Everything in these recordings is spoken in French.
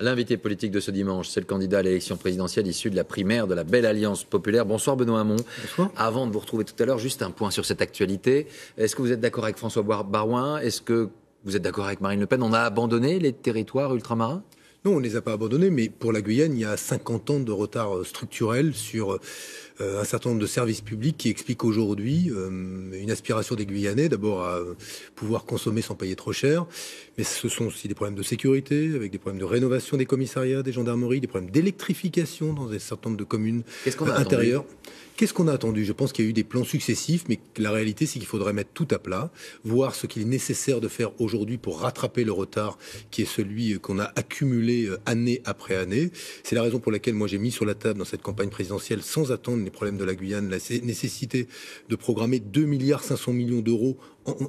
L'invité politique de ce dimanche, c'est le candidat à l'élection présidentielle issu de la primaire de la Belle Alliance Populaire. Bonsoir Benoît Hamon. Bonsoir. Avant de vous retrouver tout à l'heure, juste un point sur cette actualité. Est-ce que vous êtes d'accord avec François Baroin? Est-ce que vous êtes d'accord avec Marine Le Pen? On a abandonné les territoires ultramarins? Non, on ne les a pas abandonnés, mais pour la Guyane, il y a 50 ans de retard structurel sur un certain nombre de services publics qui expliquent aujourd'hui une aspiration des Guyanais, d'abord à pouvoir consommer sans payer trop cher, mais ce sont aussi des problèmes de sécurité, avec des problèmes de rénovation des commissariats, des gendarmeries, des problèmes d'électrification dans un certain nombre de communes intérieures. Qu'est-ce qu'on a attendu? Je pense qu'il y a eu des plans successifs, mais la réalité, c'est qu'il faudrait mettre tout à plat, voir ce qu'il est nécessaire de faire aujourd'hui pour rattraper le retard qui est celui qu'on a accumulé année après année. C'est la raison pour laquelle moi j'ai mis sur la table dans cette campagne présidentielle, sans attendre les problèmes de la Guyane, la nécessité de programmer 2,5 milliards d'euros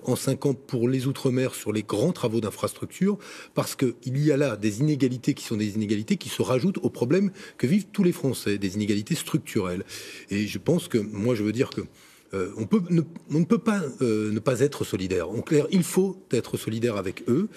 en 5 ans pour les Outre-mer sur les grands travaux d'infrastructure, parce qu'il y a là des inégalités qui sont des inégalités qui se rajoutent aux problèmes que vivent tous les Français, des inégalités structurelles. Et je pense que, moi je veux dire que on ne peut pas ne pas être solidaire. En clair, il faut être solidaire avec eux,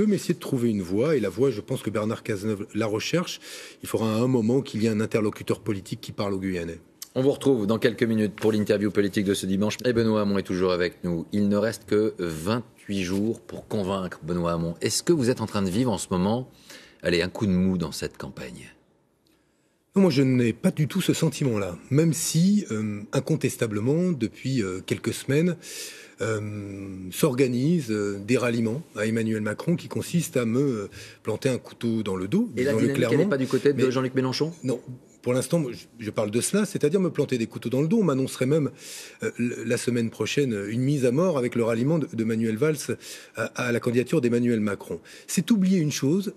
mais essayer de trouver une voie. Et la voie, je pense que Bernard Cazeneuve la recherche. Il faudra à un moment qu'il y ait un interlocuteur politique qui parle aux Guyanais. On vous retrouve dans quelques minutes pour l'interview politique de ce dimanche. Et Benoît Hamon est toujours avec nous. Il ne reste que 28 jours pour convaincre Benoît Hamon. Est-ce que vous êtes en train de vivre en ce moment, un coup de mou dans cette campagne? Non, moi, je n'ai pas du tout ce sentiment-là. Même si, incontestablement, depuis quelques semaines, s'organisent des ralliements à Emmanuel Macron qui consistent à me planter un couteau dans le dos. Et la dynamique, elle n'est pas du côté de Jean-Luc Mélenchon? Non. Pour l'instant, je parle de cela, c'est-à-dire me planter des couteaux dans le dos. On m'annoncerait même la semaine prochaine une mise à mort avec le ralliement de Manuel Valls à la candidature d'Emmanuel Macron. C'est oublier une chose,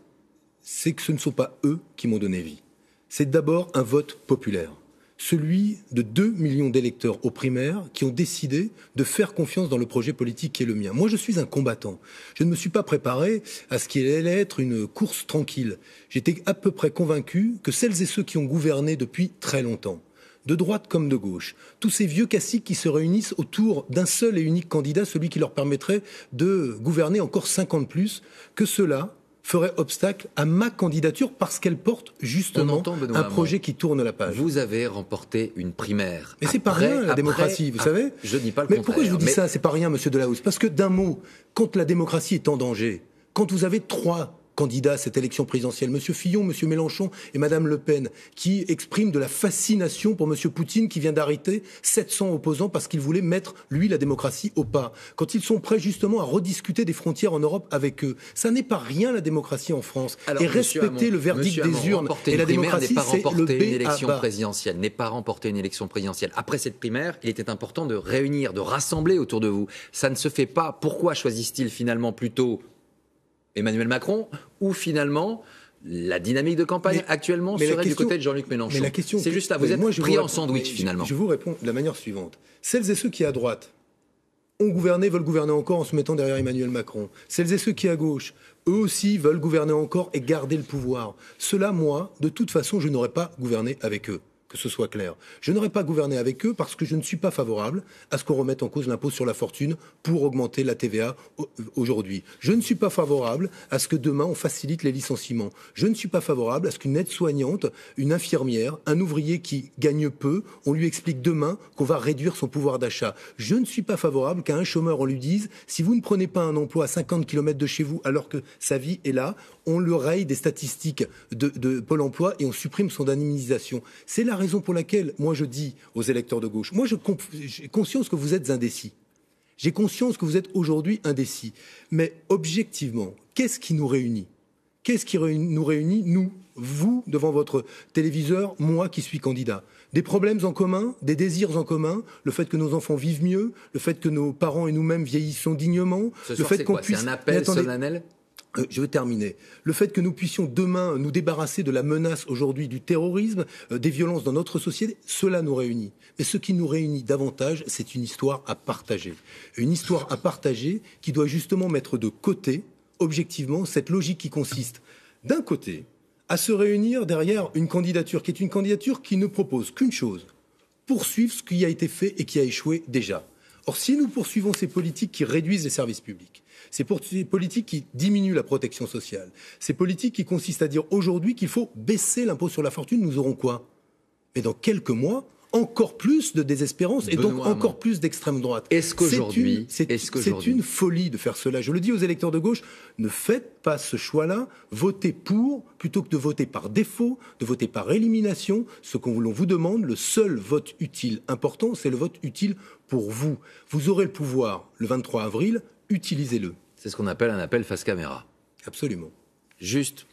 c'est que ce ne sont pas eux qui m'ont donné vie. C'est d'abord un vote populaire. Celui de 2 millions d'électeurs aux primaires qui ont décidé de faire confiance dans le projet politique qui est le mien. Moi, je suis un combattant. Je ne me suis pas préparé à ce qu'il allait être une course tranquille. J'étais à peu près convaincu que celles et ceux qui ont gouverné depuis très longtemps, de droite comme de gauche, tous ces vieux caciques qui se réunissent autour d'un seul et unique candidat, celui qui leur permettrait de gouverner encore 5 ans de plus, que ceux-là ferait obstacle à ma candidature parce qu'elle porte justement un projet qui tourne la page. Vous avez remporté une primaire. Mais c'est pas rien la démocratie, vous savez. Je dis pas le contraire. Mais pourquoi je vous dis ça? C'est pas rien, monsieur Delahousse. Parce que d'un mot, quand la démocratie est en danger, quand vous avez 3 candidats à cette élection présidentielle, M. Fillon, M. Mélenchon et Mme Le Pen, qui expriment de la fascination pour M. Poutine qui vient d'arrêter 700 opposants parce qu'il voulait mettre, lui, la démocratie au pas. Quand ils sont prêts justement à rediscuter des frontières en Europe avec eux, ça n'est pas rien la démocratie en France. Alors, et respecter le verdict des urnes et la démocratie, c'est le B n'est pas remporter une élection présidentielle. Après cette primaire, il était important de réunir, de rassembler autour de vous. Ça ne se fait pas. Pourquoi choisissent-ils finalement plutôt Emmanuel Macron, ou finalement la dynamique de campagne actuellement serait du côté de Jean-Luc Mélenchon? C'est juste là, vous êtes pris en sandwich finalement. Je vous réponds de la manière suivante. Celles et ceux qui à droite ont gouverné, veulent gouverner encore en se mettant derrière Emmanuel Macron. Celles et ceux qui à gauche, eux aussi veulent gouverner encore et garder le pouvoir. Cela, moi, de toute façon, je n'aurais pas gouverné avec eux. Que ce soit clair. Je n'aurais pas gouverné avec eux parce que je ne suis pas favorable à ce qu'on remette en cause l'impôt sur la fortune pour augmenter la TVA aujourd'hui. Je ne suis pas favorable à ce que demain on facilite les licenciements. Je ne suis pas favorable à ce qu'une aide-soignante, une infirmière, un ouvrier qui gagne peu, on lui explique demain qu'on va réduire son pouvoir d'achat. Je ne suis pas favorable qu'à un chômeur on lui dise si vous ne prenez pas un emploi à 50 km de chez vous alors que sa vie est là, on le raye des statistiques de Pôle emploi et on supprime son indemnisation. C'est la raison pour laquelle, moi, je dis aux électeurs de gauche, moi, j'ai conscience que vous êtes indécis. J'ai conscience que vous êtes aujourd'hui indécis. Mais objectivement, qu'est-ce qui nous réunit? Qu'est-ce qui nous réunit, nous, vous, devant votre téléviseur, moi qui suis candidat? Des problèmes en commun, des désirs en commun, le fait que nos enfants vivent mieux, le fait que nos parents et nous-mêmes vieillissons dignement. Ce soir, c'est quoi? C'est un appel solennel? Je vais terminer. Le fait que nous puissions demain nous débarrasser de la menace aujourd'hui du terrorisme, des violences dans notre société, cela nous réunit. Mais ce qui nous réunit davantage, c'est une histoire à partager. Une histoire à partager qui doit justement mettre de côté, objectivement, cette logique qui consiste, d'un côté, à se réunir derrière une candidature qui est une candidature qui ne propose qu'une chose, poursuivre ce qui a été fait et qui a échoué déjà. Or, si nous poursuivons ces politiques qui réduisent les services publics, ces politiques qui diminuent la protection sociale, ces politiques qui consistent à dire aujourd'hui qu'il faut baisser l'impôt sur la fortune, nous aurons quoi? Mais dans quelques mois, encore plus de désespérance et donc encore plus d'extrême droite. Est-ce qu'aujourd'hui, c'est une folie de faire cela. Je le dis aux électeurs de gauche, ne faites pas ce choix-là. Votez pour plutôt que de voter par défaut, de voter par élimination. Ce qu'on vous demande, le seul vote utile important, c'est le vote utile pour vous. Vous aurez le pouvoir le 23 avril, utilisez-le. C'est ce qu'on appelle un appel face caméra. Absolument. Juste.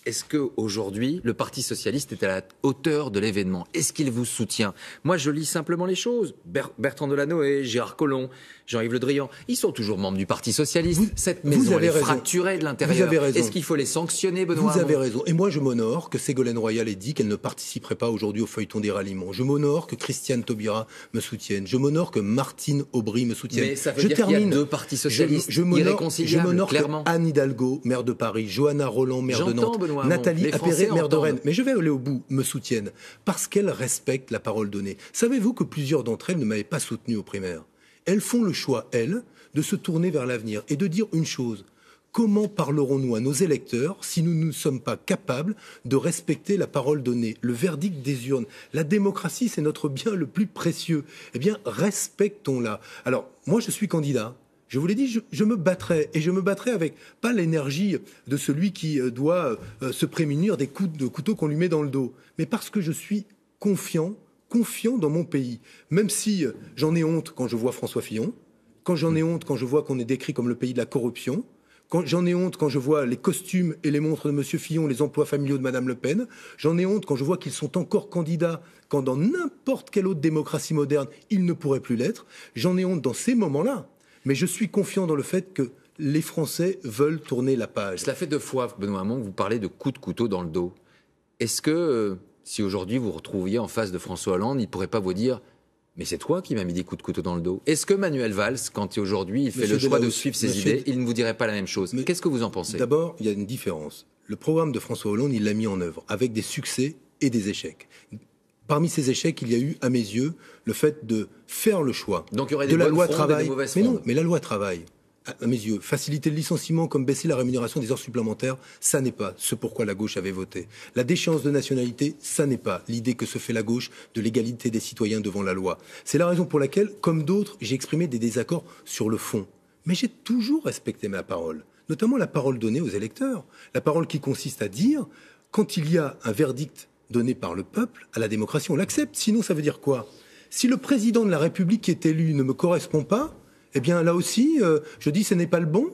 Est-ce qu'aujourd'hui, le Parti socialiste est à la hauteur de l'événement? Est-ce qu'il vous soutient? Moi, je lis simplement les choses. Bertrand Delanoë, Gérard Collomb, Jean-Yves Le Drian, ils sont toujours membres du Parti socialiste. Cette maison, elle est fracturée de l'intérieur. Est-ce qu'il faut les sanctionner, Benoît Hamon? Vous avez raison. Et moi, je m'honore que Ségolène Royal ait dit qu'elle ne participerait pas aujourd'hui au feuilleton des ralliements. Je m'honore que Christiane Taubira me soutienne. Je m'honore que Martine Aubry me soutienne. Mais ça veut dire qu'il y a deux partis socialistes irréconciliables, je m'honore clairement. Que Anne Hidalgo, maire de Paris, Johanna Roland, maire de Nantes, Nathalie Appéré, maire de Rennes, mais je vais aller au bout, me soutiennent, parce qu'elles respectent la parole donnée. Savez-vous que plusieurs d'entre elles ne m'avaient pas soutenu aux primaires? Elles font le choix, elles, de se tourner vers l'avenir et de dire une chose. Comment parlerons-nous à nos électeurs si nous ne sommes pas capables de respecter la parole donnée, le verdict des urnes? La démocratie, c'est notre bien le plus précieux. Eh bien, respectons-la. Alors, moi, je suis candidat. Je vous l'ai dit, je me battrai, et je me battrai avec pas l'énergie de celui qui doit se prémunir des coups de couteau qu'on lui met dans le dos, mais parce que je suis confiant dans mon pays. Même si j'en ai honte quand je vois François Fillon, quand j'en ai honte quand je vois qu'on est décrit comme le pays de la corruption, quand j'en ai honte quand je vois les costumes et les montres de M. Fillon, les emplois familiaux de Mme Le Pen, j'en ai honte quand je vois qu'ils sont encore candidats, quand dans n'importe quelle autre démocratie moderne, ils ne pourraient plus l'être. J'en ai honte dans ces moments-là. Mais je suis confiant dans le fait que les Français veulent tourner la page. Cela fait 2 fois, Benoît Hamon, que vous parlez de coups de couteau dans le dos. Est-ce que, si aujourd'hui vous vous retrouviez en face de François Hollande, il ne pourrait pas vous dire « Mais c'est toi qui m'as mis des coups de couteau dans le dos ». Est-ce que Manuel Valls, quand aujourd'hui il fait le choix de suivre ses idées, il ne vous dirait pas la même chose? Qu'est-ce que vous en pensez? D'abord, il y a une différence. Le programme de François Hollande, il l'a mis en œuvre, avec des succès et des échecs. Parmi ces échecs, il y a eu, à mes yeux, le fait de faire le choix Donc, il y aurait de la loi travail. Mais non, mais la loi travail, à mes yeux, faciliter le licenciement comme baisser la rémunération des heures supplémentaires, ça n'est pas ce pourquoi la gauche avait voté. La déchéance de nationalité, ça n'est pas l'idée que se fait la gauche de l'égalité des citoyens devant la loi. C'est la raison pour laquelle, comme d'autres, j'ai exprimé des désaccords sur le fond. Mais j'ai toujours respecté ma parole, notamment la parole donnée aux électeurs. La parole qui consiste à dire, quand il y a un verdict donné par le peuple à la démocratie, on l'accepte. Sinon, ça veut dire quoi? Si le président de la République qui est élu ne me correspond pas, eh bien là aussi, je dis ce n'est pas le bon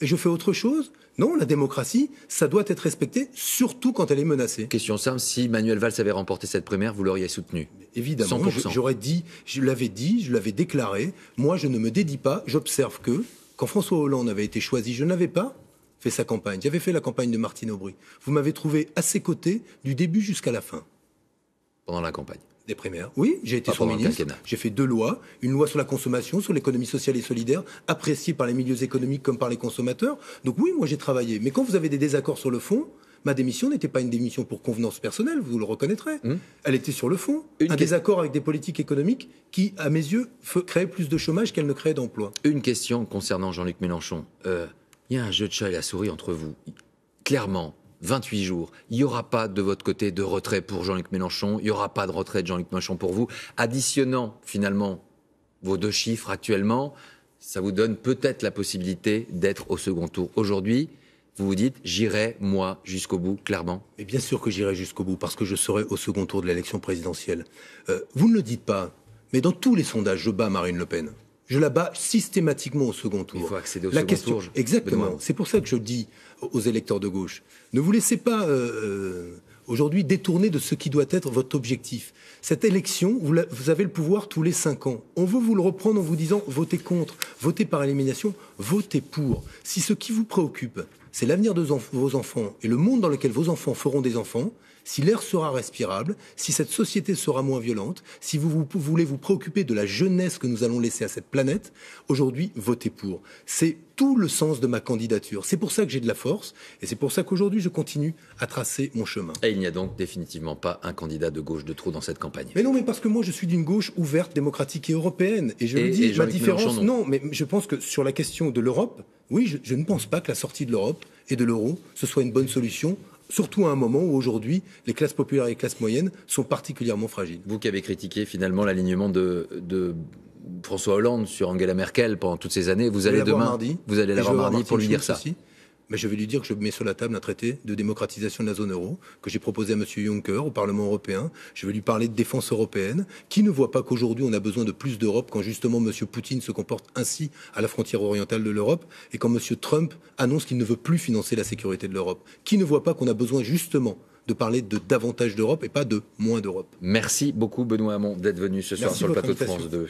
et je fais autre chose. Non, la démocratie, ça doit être respecté, surtout quand elle est menacée. Question simple, si Manuel Valls avait remporté cette primaire, vous l'auriez soutenu? Évidemment, j'aurais dit, je l'avais déclaré, moi je ne me dédie pas, j'observe que, quand François Hollande avait été choisi, je n'avais pas fait sa campagne. J'avais fait la campagne de Martine Aubry. Vous m'avez trouvé à ses côtés du début jusqu'à la fin. Pendant la campagne? Des primaires. Oui, j'ai été son ministre. J'ai fait 2 lois. Une loi sur la consommation, sur l'économie sociale et solidaire, appréciée par les milieux économiques comme par les consommateurs. Donc oui, moi j'ai travaillé. Mais quand vous avez des désaccords sur le fond, ma démission n'était pas une démission pour convenance personnelle, vous le reconnaîtrez. Elle était sur le fond. Un désaccord avec des politiques économiques qui, à mes yeux, créaient plus de chômage qu'elle ne créait d'emploi. Une question concernant Jean-Luc Mélenchon. Il y a un jeu de chat et la souris entre vous. Clairement, 28 jours, il n'y aura pas de votre côté de retrait pour Jean-Luc Mélenchon, il n'y aura pas de retrait de Jean-Luc Mélenchon pour vous. Additionnant finalement vos 2 chiffres actuellement, ça vous donne peut-être la possibilité d'être au second tour. Aujourd'hui, vous vous dites, j'irai, moi, jusqu'au bout, clairement? Et bien sûr que j'irai jusqu'au bout, parce que je serai au second tour de l'élection présidentielle. Vous ne le dites pas, mais dans tous les sondages, je bats Marine Le Pen. Je la bats systématiquement au second tour. Il faut accéder au second tour. Exactement. C'est pour ça que je dis aux électeurs de gauche, ne vous laissez pas aujourd'hui détourner de ce qui doit être votre objectif. Cette élection, vous avez le pouvoir tous les 5 ans. On veut vous le reprendre en vous disant votez contre, votez par élimination, votez pour. Si ce qui vous préoccupe, c'est l'avenir de vos enfants et le monde dans lequel vos enfants feront des enfants, si l'air sera respirable, si cette société sera moins violente, si vous voulez vous préoccuper de la jeunesse que nous allons laisser à cette planète, aujourd'hui, votez pour. C'est tout le sens de ma candidature. C'est pour ça que j'ai de la force et c'est pour ça qu'aujourd'hui je continue à tracer mon chemin. Et il n'y a donc définitivement pas un candidat de gauche de trop dans cette campagne. Mais non, mais parce que moi je suis d'une gauche ouverte, démocratique et européenne. Et je le dis, ma différence, non, mais je pense que sur la question de l'Europe, oui, je ne pense pas que la sortie de l'Europe et de l'euro, ce soit une bonne solution. Surtout à un moment où aujourd'hui, les classes populaires et les classes moyennes sont particulièrement fragiles. Vous qui avez critiqué finalement l'alignement de François Hollande sur Angela Merkel pendant toutes ces années, vous allez l'avoir mardi pour lui dire ça. Aussi. Mais je vais lui dire que je mets sur la table un traité de démocratisation de la zone euro que j'ai proposé à M. Juncker au Parlement européen. Je vais lui parler de défense européenne. Qui ne voit pas qu'aujourd'hui on a besoin de plus d'Europe quand justement M. Poutine se comporte ainsi à la frontière orientale de l'Europe et quand M. Trump annonce qu'il ne veut plus financer la sécurité de l'Europe. Qui ne voit pas qu'on a besoin justement de parler de davantage d'Europe et pas de moins d'Europe. Merci beaucoup Benoît Hamon d'être venu ce soir sur le plateau de France 2.